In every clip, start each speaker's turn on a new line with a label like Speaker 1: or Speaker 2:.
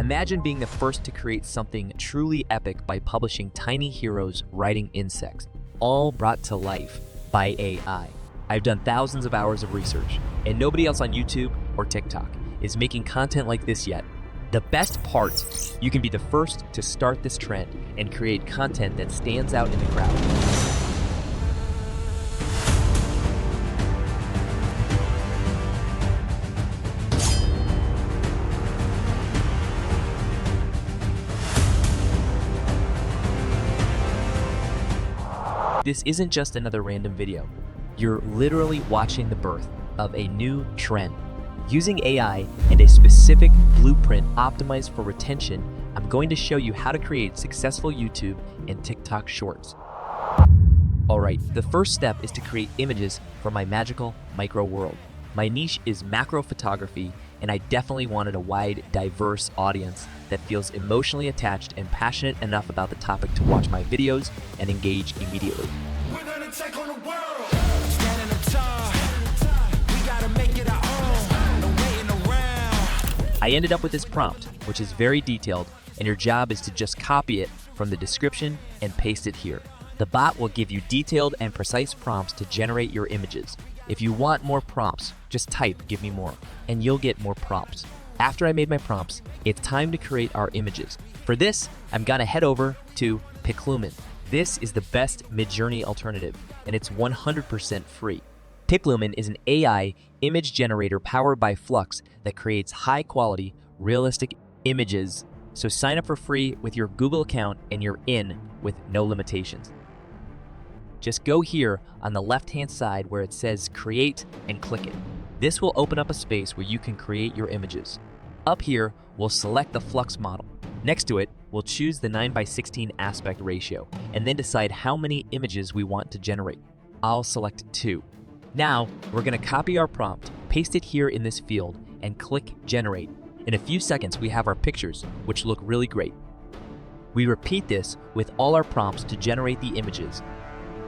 Speaker 1: Imagine being the first to create something truly epic by publishing tiny heroes riding insects, all brought to life by AI. I've done thousands of hours of research, and nobody else on YouTube or TikTok is making content like this yet. The best part, you can be the first to start this trend and create content that stands out in the crowd. This isn't just another random video. You're literally watching the birth of a new trend. Using AI and a specific blueprint optimized for retention, I'm going to show you how to create successful YouTube and TikTok shorts. Alright, the first step is to create images for my magical micro world. My niche is macro photography, and I definitely wanted a wide, diverse audience that feels emotionally attached and passionate enough about the topic to watch my videos and engage immediately.
Speaker 2: We're gonna take on the world. Standing tall. We gotta make it our own. No waiting around.
Speaker 1: I ended up with this prompt, which is very detailed, and your job is to just copy it from the description and paste it here. The bot will give you detailed and precise prompts to generate your images. If you want more prompts, just type "give me more" and you'll get more prompts. After I made my prompts, it's time to create our images. For this, I'm gonna head over to Piclumen. This is the best mid-journey alternative, and it's 100% free. Piclumen is an AI image generator powered by Flux that creates high-quality, realistic images. So sign up for free with your Google account and you're in with no limitations. Just go here on the left-hand side where it says Create and click it. This will open up a space where you can create your images. Up here, we'll select the Flux model. Next to it, we'll choose the 9:16 aspect ratio and then decide how many images we want to generate. I'll select 2. Now, we're going to copy our prompt, paste it here in this field, and click Generate. In a few seconds, we have our pictures, which look really great. We repeat this with all our prompts to generate the images.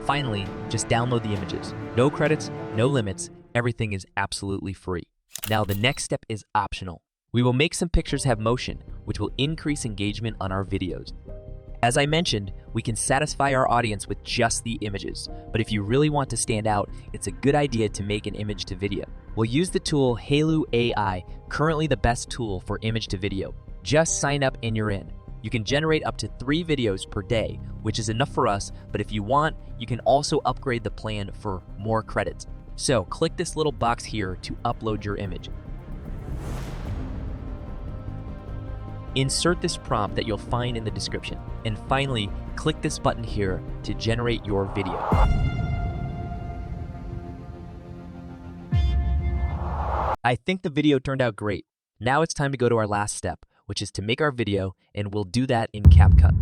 Speaker 1: Finally, just download the images. No credits, no limits, everything is absolutely free. Now the next step is optional. We will make some pictures have motion, which will increase engagement on our videos. As I mentioned, we can satisfy our audience with just the images, but if you really want to stand out, it's a good idea to make an image to video. We'll use the tool Halo AI, currently the best tool for image to video. Just sign up and you're in. You can generate up to 3 videos per day, which is enough for us, but if you want, you can also upgrade the plan for more credits. So click this little box here to upload your image. Insert this prompt that you'll find in the description, and finally, click this button here to generate your video. I think the video turned out great. Now it's time to go to our last step, which is to make our video, and we'll do that in CapCut.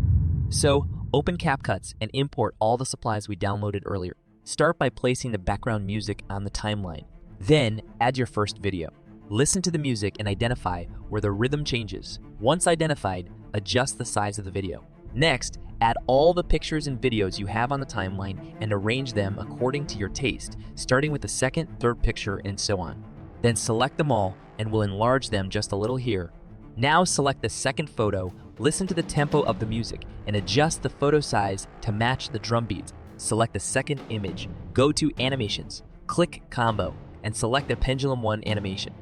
Speaker 1: So, open CapCut and import all the supplies we downloaded earlier. Start by placing the background music on the timeline. Then, add your first video. Listen to the music and identify where the rhythm changes. Once identified, adjust the size of the video. Next, add all the pictures and videos you have on the timeline and arrange them according to your taste, starting with the second, third picture, and so on. Then select them all, and we'll enlarge them just a little here. Now select the second photo, listen to the tempo of the music, and adjust the photo size to match the drum beats. Select the second image, go to Animations, click Combo, and select the Pendulum 1 animation.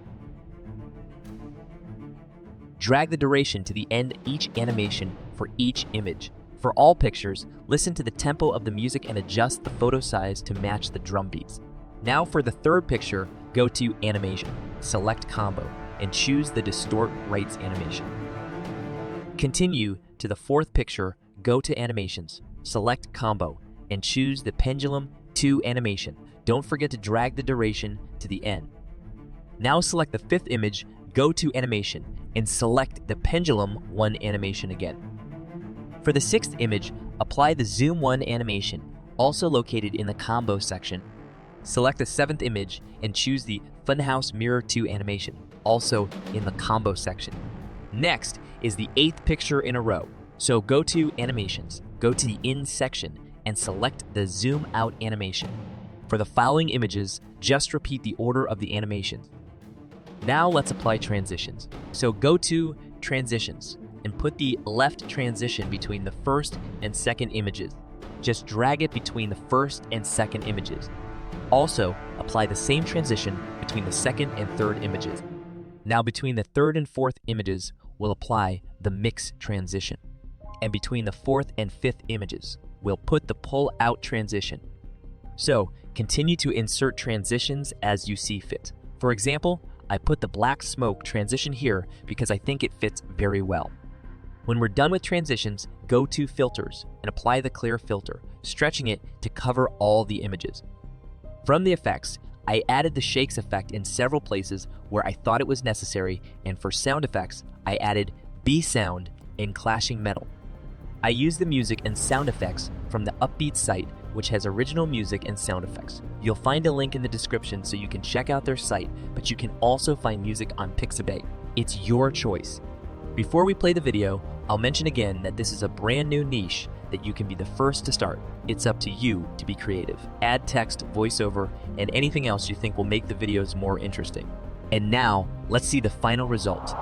Speaker 1: Drag the duration to the end of each animation for each image. For all pictures, listen to the tempo of the music and adjust the photo size to match the drum beats. Now for the third picture, go to Animation, select Combo, and choose the Distort Rights animation. Continue to the fourth picture, go to Animations, select Combo, and choose the Pendulum 2 animation. Don't forget to drag the duration to the end. Now select the fifth image, go to Animation, and select the Pendulum 1 animation again. For the sixth image, apply the Zoom 1 animation, also located in the Combo section. Select the seventh image and choose the Funhouse Mirror 2 animation, also in the Combo section. Next is the eighth picture in a row, so go to Animations, go to the In section, and select the Zoom Out animation. For the following images, just repeat the order of the animations. Now let's apply transitions. So go to transitions and put the left transition between the first and second images. Just drag it between the first and second images. Also, apply the same transition between the second and third images. Now between the third and fourth images, we'll apply the mix transition. And between the fourth and fifth images, we'll put the pull out transition. So, continue to insert transitions as you see fit. For example, I put the black smoke transition here because I think it fits very well. When we're done with transitions, go to Filters and apply the clear filter, stretching it to cover all the images. From the effects, I added the shakes effect in several places where I thought it was necessary, and for sound effects, I added B sound in clashing metal. I used the music and sound effects from the Upbeat site, which has original music and sound effects. You'll find a link in the description so you can check out their site, but you can also find music on Pixabay. It's your choice. Before we play the video, I'll mention again that this is a brand new niche that you can be the first to start. It's up to you to be creative. Add text, voiceover, and anything else you think will make the videos more interesting. And now, let's see the final result.